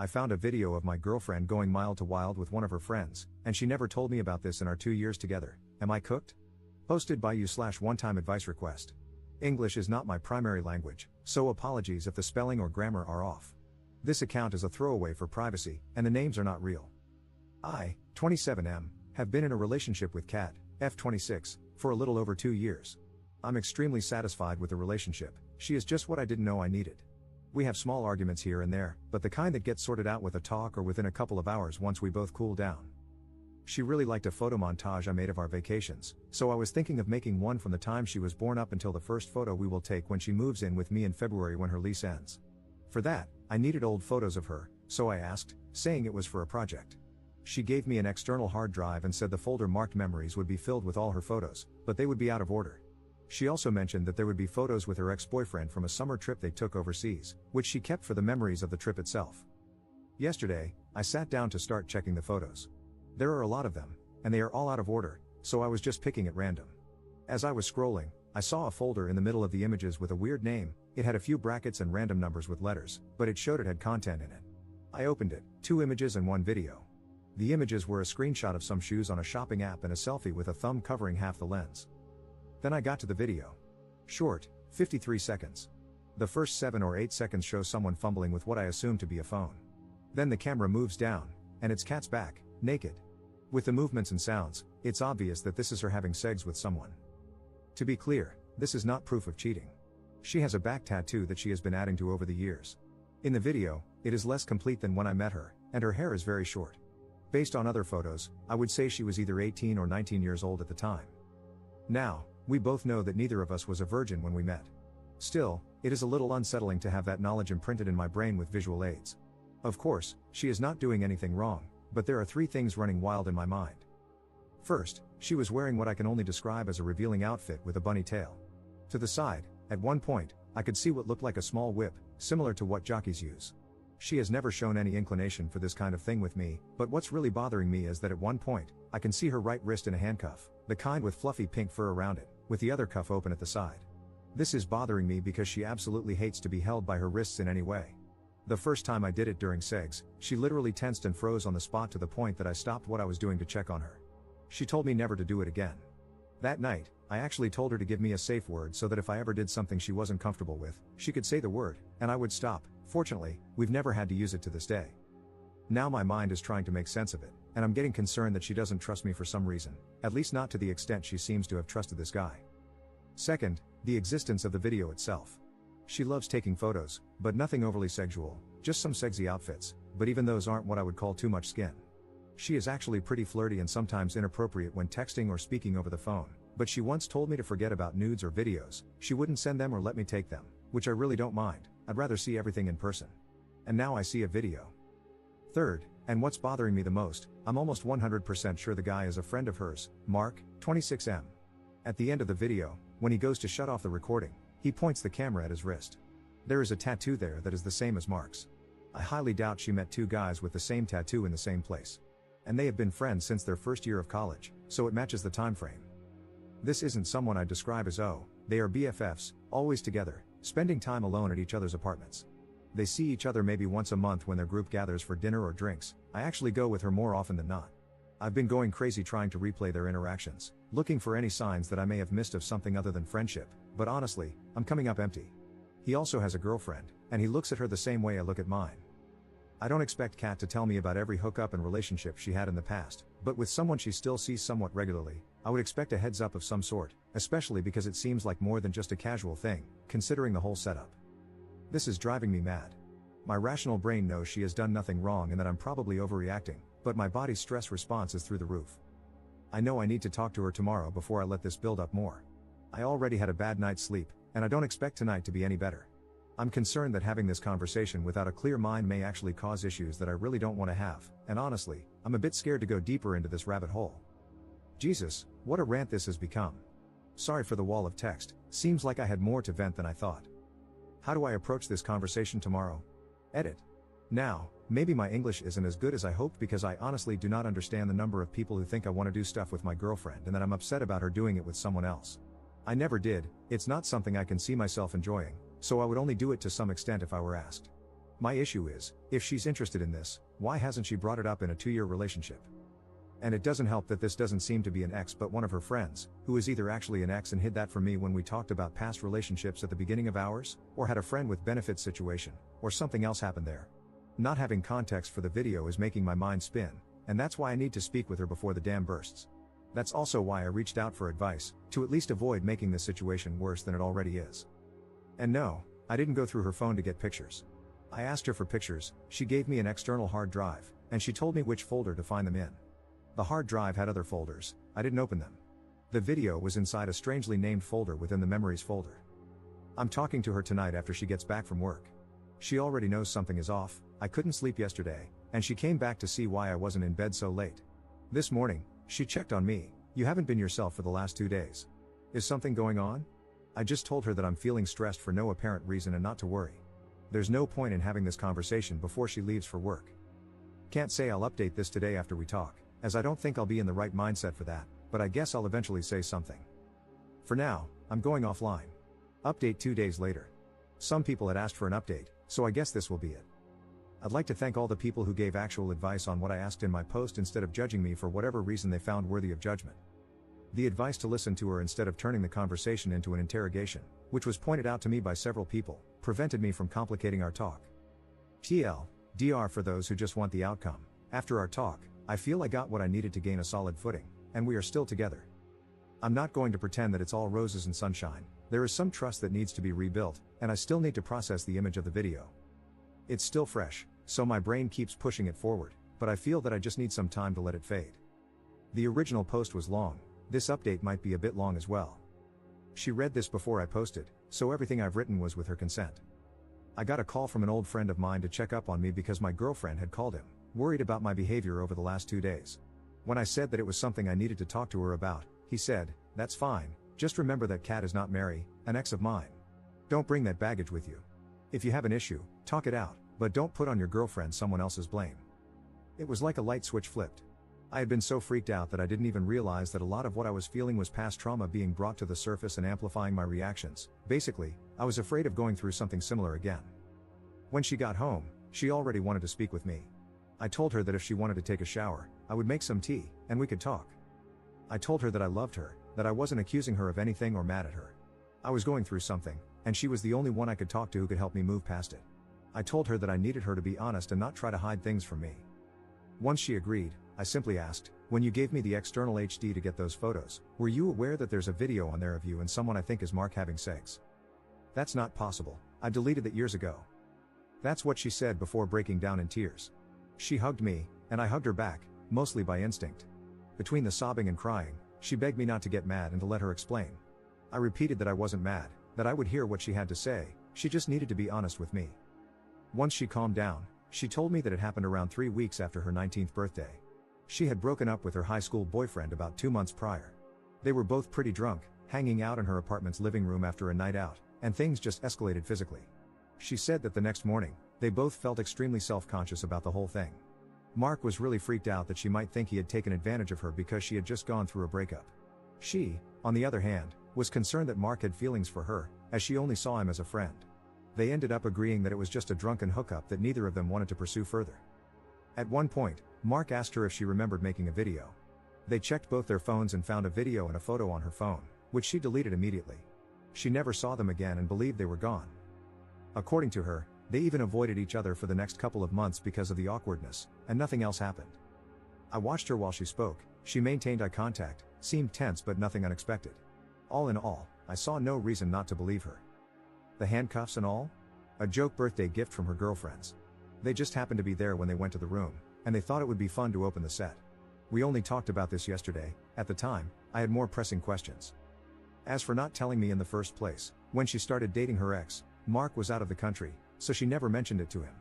I found a video of my girlfriend going mild to wild with one of her friends, and she never told me about this in our 2 years together. Am I cooked? Posted by you/one-time advice request. English is not my primary language, so apologies if the spelling or grammar are off. This account is a throwaway for privacy, and the names are not real. I, 27M, have been in a relationship with Kat, F26, for a little over 2 years. I'm extremely satisfied with the relationship. She is just what I didn't know I needed. We have small arguments here and there, but the kind that gets sorted out with a talk or within a couple of hours once we both cool down. She really liked a photo montage I made of our vacations, so I was thinking of making one from the time she was born up until the first photo we will take when she moves in with me in February when her lease ends. For that, I needed old photos of her, so I asked, saying it was for a project. She gave me an external hard drive and said the folder marked memories would be filled with all her photos, but they would be out of order. She also mentioned that there would be photos with her ex-boyfriend from a summer trip they took overseas, which she kept for the memories of the trip itself. Yesterday, I sat down to start checking the photos. There are a lot of them, and they are all out of order, so I was just picking at random. As I was scrolling, I saw a folder in the middle of the images with a weird name. It had a few brackets and random numbers with letters, but it showed it had content in it. I opened it, 2 images and 1 video. The images were a screenshot of some shoes on a shopping app and a selfie with a thumb covering half the lens. Then I got to the video. Short, 53 seconds. The first 7 or 8 seconds show someone fumbling with what I assume to be a phone. Then the camera moves down, and it's Kat's back, naked. With the movements and sounds, it's obvious that this is her having sex with someone. To be clear, this is not proof of cheating. She has a back tattoo that she has been adding to over the years. In the video, it is less complete than when I met her, and her hair is very short. Based on other photos, I would say she was either 18 or 19 years old at the time. Now, we both know that neither of us was a virgin when we met. Still, it is a little unsettling to have that knowledge imprinted in my brain with visual aids. Of course, she is not doing anything wrong, but there are 3 things running wild in my mind. First, she was wearing what I can only describe as a revealing outfit with a bunny tail. To the side, at one point, I could see what looked like a small whip, similar to what jockeys use. She has never shown any inclination for this kind of thing with me, but what's really bothering me is that at one point, I can see her right wrist in a handcuff, the kind with fluffy pink fur around it, with the other cuff open at the side. This is bothering me because she absolutely hates to be held by her wrists in any way. The first time I did it during sex, she literally tensed and froze on the spot to the point that I stopped what I was doing to check on her. She told me never to do it again. That night, I actually told her to give me a safe word so that if I ever did something she wasn't comfortable with, she could say the word, and I would stop. Fortunately, we've never had to use it to this day. Now my mind is trying to make sense of it, and I'm getting concerned that she doesn't trust me for some reason, at least not to the extent she seems to have trusted this guy. Second, the existence of the video itself. She loves taking photos, but nothing overly sexual, just some sexy outfits, but even those aren't what I would call too much skin. She is actually pretty flirty and sometimes inappropriate when texting or speaking over the phone, but she once told me to forget about nudes or videos. She wouldn't send them or let me take them, which I really don't mind. I'd rather see everything in person. And now I see a video. Third, and what's bothering me the most, I'm almost 100% sure the guy is a friend of hers, Mark, 26M. At the end of the video, when he goes to shut off the recording, he points the camera at his wrist. There is a tattoo there that is the same as Mark's. I highly doubt she met 2 guys with the same tattoo in the same place. And they have been friends since their first year of college, so it matches the time frame. This isn't someone I'd describe as they are BFFs, always together, spending time alone at each other's apartments. They see each other maybe once a month when their group gathers for dinner or drinks. I actually go with her more often than not. I've been going crazy trying to replay their interactions, looking for any signs that I may have missed of something other than friendship, but honestly, I'm coming up empty. He also has a girlfriend, and he looks at her the same way I look at mine. I don't expect Kat to tell me about every hookup and relationship she had in the past, but with someone she still sees somewhat regularly, I would expect a heads up of some sort, especially because it seems like more than just a casual thing, considering the whole setup. This is driving me mad. My rational brain knows she has done nothing wrong and that I'm probably overreacting, but my body's stress response is through the roof. I know I need to talk to her tomorrow before I let this build up more. I already had a bad night's sleep, and I don't expect tonight to be any better. I'm concerned that having this conversation without a clear mind may actually cause issues that I really don't want to have, and honestly, I'm a bit scared to go deeper into this rabbit hole. Jesus, what a rant this has become. Sorry for the wall of text, seems like I had more to vent than I thought. How do I approach this conversation tomorrow? Edit. Now, maybe my English isn't as good as I hoped because I honestly do not understand the number of people who think I want to do stuff with my girlfriend and that I'm upset about her doing it with someone else. I never did, it's not something I can see myself enjoying, so I would only do it to some extent if I were asked. My issue is, if she's interested in this, why hasn't she brought it up in a 2-year relationship? And it doesn't help that this doesn't seem to be an ex but one of her friends, who is either actually an ex and hid that from me when we talked about past relationships at the beginning of ours, or had a friend with benefits situation, or something else happened there. Not having context for the video is making my mind spin, and that's why I need to speak with her before the dam bursts. That's also why I reached out for advice, to at least avoid making this situation worse than it already is. And no, I didn't go through her phone to get pictures. I asked her for pictures, she gave me an external hard drive, and she told me which folder to find them in. The hard drive had other folders, I didn't open them. The video was inside a strangely named folder within the memories folder. I'm talking to her tonight after she gets back from work. She already knows something is off, I couldn't sleep yesterday, and she came back to see why I wasn't in bed so late. This morning, she checked on me, you haven't been yourself for the last 2 days. Is something going on? I just told her that I'm feeling stressed for no apparent reason and not to worry. There's no point in having this conversation before she leaves for work. Can't say I'll update this today after we talk, as I don't think I'll be in the right mindset for that, but I guess I'll eventually say something. For now, I'm going offline. Update 2 days later. Some people had asked for an update, so I guess this will be it. I'd like to thank all the people who gave actual advice on what I asked in my post instead of judging me for whatever reason they found worthy of judgment. The advice to listen to her instead of turning the conversation into an interrogation, which was pointed out to me by several people, prevented me from complicating our talk. TLDR for those who just want the outcome. After our talk, I feel I got what I needed to gain a solid footing, and we are still together. I'm not going to pretend that it's all roses and sunshine, there is some trust that needs to be rebuilt, and I still need to process the image of the video. It's still fresh, so my brain keeps pushing it forward, but I feel that I just need some time to let it fade. The original post was long, this update might be a bit long as well. She read this before I posted, so everything I've written was with her consent. I got a call from an old friend of mine to check up on me because my girlfriend had called him, worried about my behavior over the last 2 days. When I said that it was something I needed to talk to her about, he said, "That's fine, just remember that Kat is not Mary, an ex of mine. Don't bring that baggage with you. If you have an issue, talk it out, but don't put on your girlfriend someone else's blame." It was like a light switch flipped. I had been so freaked out that I didn't even realize that a lot of what I was feeling was past trauma being brought to the surface and amplifying my reactions. Basically, I was afraid of going through something similar again. When she got home, she already wanted to speak with me. I told her that if she wanted to take a shower, I would make some tea, and we could talk. I told her that I loved her, that I wasn't accusing her of anything or mad at her. I was going through something, and she was the only one I could talk to who could help me move past it. I told her that I needed her to be honest and not try to hide things from me. Once she agreed, I simply asked, "When you gave me the external HD to get those photos, were you aware that there's a video on there of you and someone I think is Mark having sex?" "That's not possible, I deleted that years ago." That's what she said before breaking down in tears. She hugged me, and I hugged her back, mostly by instinct. Between the sobbing and crying, she begged me not to get mad and to let her explain. I repeated that I wasn't mad, that I would hear what she had to say, she just needed to be honest with me. Once she calmed down, she told me that it happened around 3 weeks after her 19th birthday. She had broken up with her high school boyfriend about 2 months prior. They were both pretty drunk, hanging out in her apartment's living room after a night out, and things just escalated physically. She said that the next morning, they both felt extremely self-conscious about the whole thing. Mark was really freaked out that she might think he had taken advantage of her because she had just gone through a breakup. She, on the other hand, was concerned that Mark had feelings for her, as she only saw him as a friend. They ended up agreeing that it was just a drunken hookup that neither of them wanted to pursue further. At one point, Mark asked her if she remembered making a video. They checked both their phones and found a video and a photo on her phone, which she deleted immediately. She never saw them again and believed they were gone. According to her, they even avoided each other for the next couple of months because of the awkwardness, and nothing else happened. I watched her while she spoke, she maintained eye contact, seemed tense but nothing unexpected. All in all, I saw no reason not to believe her. The handcuffs and all? A joke birthday gift from her girlfriends. They just happened to be there when they went to the room, and they thought it would be fun to open the set. We only talked about this yesterday. At the time, I had more pressing questions. As for not telling me in the first place, when she started dating her ex, Mark was out of the country, so she never mentioned it to him.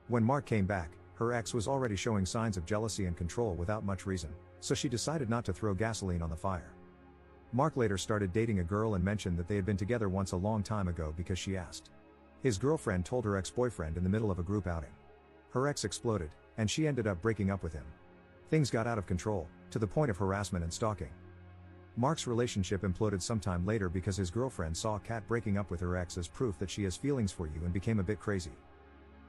When Mark came back, her ex was already showing signs of jealousy and control without much reason, so she decided not to throw gasoline on the fire. Mark later started dating a girl and mentioned that they had been together once a long time ago because she asked. His girlfriend told her ex-boyfriend in the middle of a group outing. Her ex exploded, and she ended up breaking up with him. Things got out of control, to the point of harassment and stalking. Mark's relationship imploded sometime later because his girlfriend saw Kat breaking up with her ex as proof that she has feelings for you and became a bit crazy.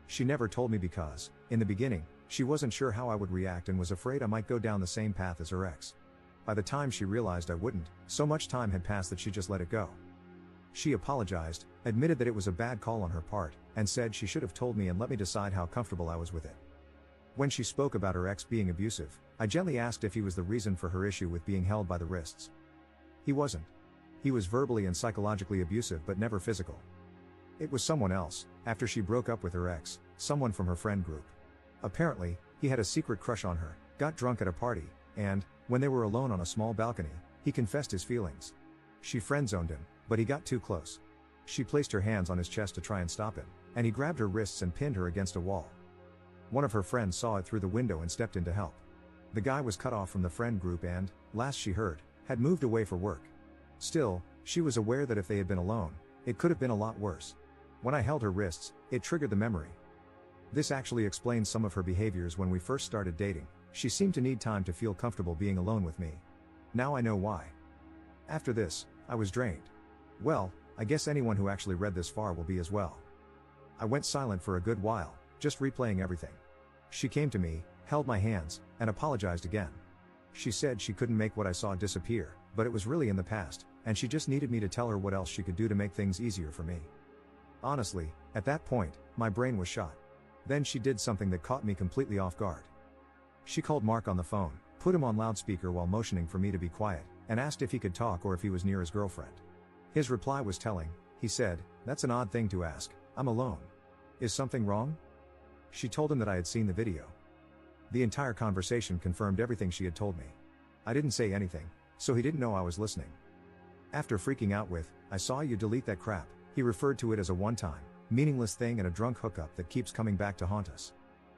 She never told me because, in the beginning, she wasn't sure how I would react and was afraid I might go down the same path as her ex. By the time she realized I wouldn't, so much time had passed that she just let it go. She apologized, admitted that it was a bad call on her part, and said she should have told me and let me decide how comfortable I was with it. When she spoke about her ex being abusive, I gently asked if he was the reason for her issue with being held by the wrists. He wasn't. He was verbally and psychologically abusive but never physical. It was someone else, after she broke up with her ex, someone from her friend group. Apparently, he had a secret crush on her, got drunk at a party, and, when they were alone on a small balcony, he confessed his feelings. She friend-zoned him, but he got too close. She placed her hands on his chest to try and stop him, and he grabbed her wrists and pinned her against a wall. One of her friends saw it through the window and stepped in to help. The guy was cut off from the friend group and, last she heard, had moved away for work. Still, she was aware that if they had been alone, it could have been a lot worse. When I held her wrists, it triggered the memory. This actually explains some of her behaviors when we first started dating. She seemed to need time to feel comfortable being alone with me. Now I know why. After this, I was drained. Well, I guess anyone who actually read this far will be as well. I went silent for a good while, just replaying everything. She came to me, held my hands, and apologized again. She said she couldn't make what I saw disappear, but it was really in the past, and she just needed me to tell her what else she could do to make things easier for me. Honestly, at that point, my brain was shot. Then she did something that caught me completely off guard. She called Mark on the phone, put him on loudspeaker while motioning for me to be quiet, and asked if he could talk or if he was near his girlfriend. His reply was telling. He said, "That's an odd thing to ask, I'm alone. Is something wrong?" She told him that I had seen the video. The entire conversation confirmed everything she had told me. I didn't say anything, so he didn't know I was listening. After freaking out with, "I saw you delete that crap," he referred to it as a one-time, meaningless thing and a drunk hookup that keeps coming back to haunt us.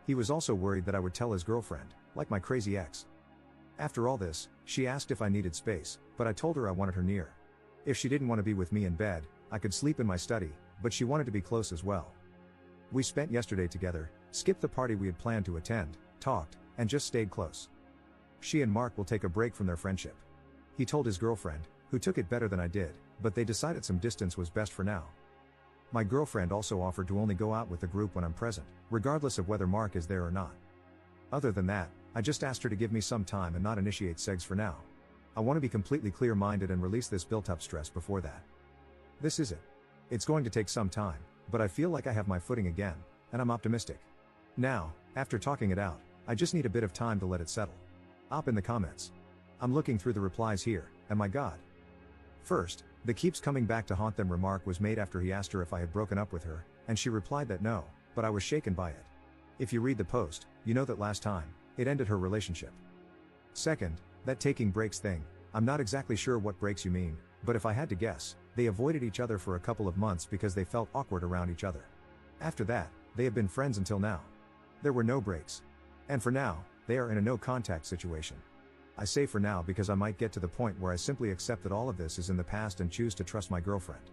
He was also worried that I would tell his girlfriend, like my crazy ex. After all this, she asked if I needed space, but I told her I wanted her near. If she didn't want to be with me in bed, I could sleep in my study, but she wanted to be close as well. We spent yesterday together, skipped the party we had planned to attend, talked, and just stayed close. She and Mark will take a break from their friendship. He told his girlfriend, who took it better than I did, but they decided some distance was best for now. My girlfriend also offered to only go out with the group when I'm present, regardless of whether Mark is there or not. Other than that, I just asked her to give me some time and not initiate sex for now. I want to be completely clear-minded and release this built-up stress before that. This is it. It's going to take some time, but I feel like I have my footing again, and I'm optimistic. Now, after talking it out, I just need a bit of time to let it settle. Up in the comments. I'm looking through the replies here, and my God. First, the "keeps coming back to haunt them" remark was made after he asked her if I had broken up with her, and she replied that no, but I was shaken by it. If you read the post, you know that last time, it ended her relationship. Second, that taking breaks thing, I'm not exactly sure what breaks you mean, but if I had to guess, they avoided each other for a couple of months because they felt awkward around each other. After that, they have been friends until now. There were no breaks. And for now, they are in a no-contact situation. I say for now because I might get to the point where I simply accept that all of this is in the past and choose to trust my girlfriend.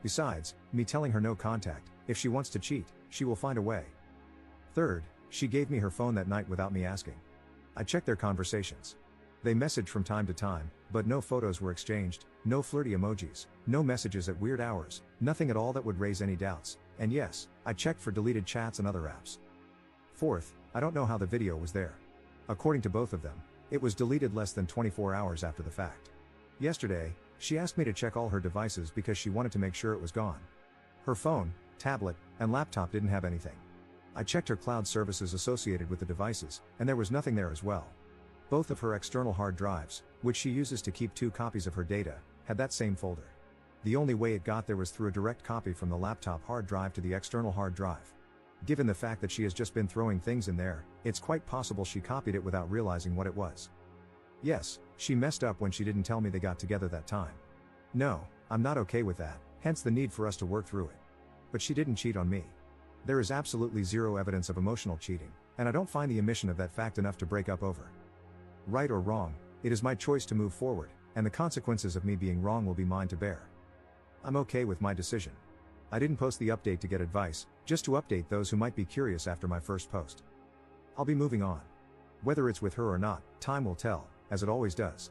Besides, me telling her no contact, if she wants to cheat, she will find a way. Third, she gave me her phone that night without me asking. I checked their conversations. They messaged from time to time, but no photos were exchanged, no flirty emojis, no messages at weird hours, nothing at all that would raise any doubts, and yes, I checked for deleted chats and other apps. Fourth, I don't know how the video was there. According to both of them, it was deleted less than 24 hours after the fact. Yesterday, she asked me to check all her devices because she wanted to make sure it was gone. Her phone, tablet, and laptop didn't have anything. I checked her cloud services associated with the devices, and there was nothing there as well. Both of her external hard drives, which she uses to keep 2 copies of her data, had that same folder. The only way it got there was through a direct copy from the laptop hard drive to the external hard drive. Given the fact that she has just been throwing things in there, it's quite possible she copied it without realizing what it was. Yes, she messed up when she didn't tell me they got together that time. No, I'm not okay with that, hence the need for us to work through it. But she didn't cheat on me. There is absolutely zero evidence of emotional cheating, and I don't find the omission of that fact enough to break up over. Right or wrong, it is my choice to move forward, and the consequences of me being wrong will be mine to bear. I'm okay with my decision. I didn't post the update to get advice, just to update those who might be curious after my first post. I'll be moving on. Whether it's with her or not, time will tell, as it always does.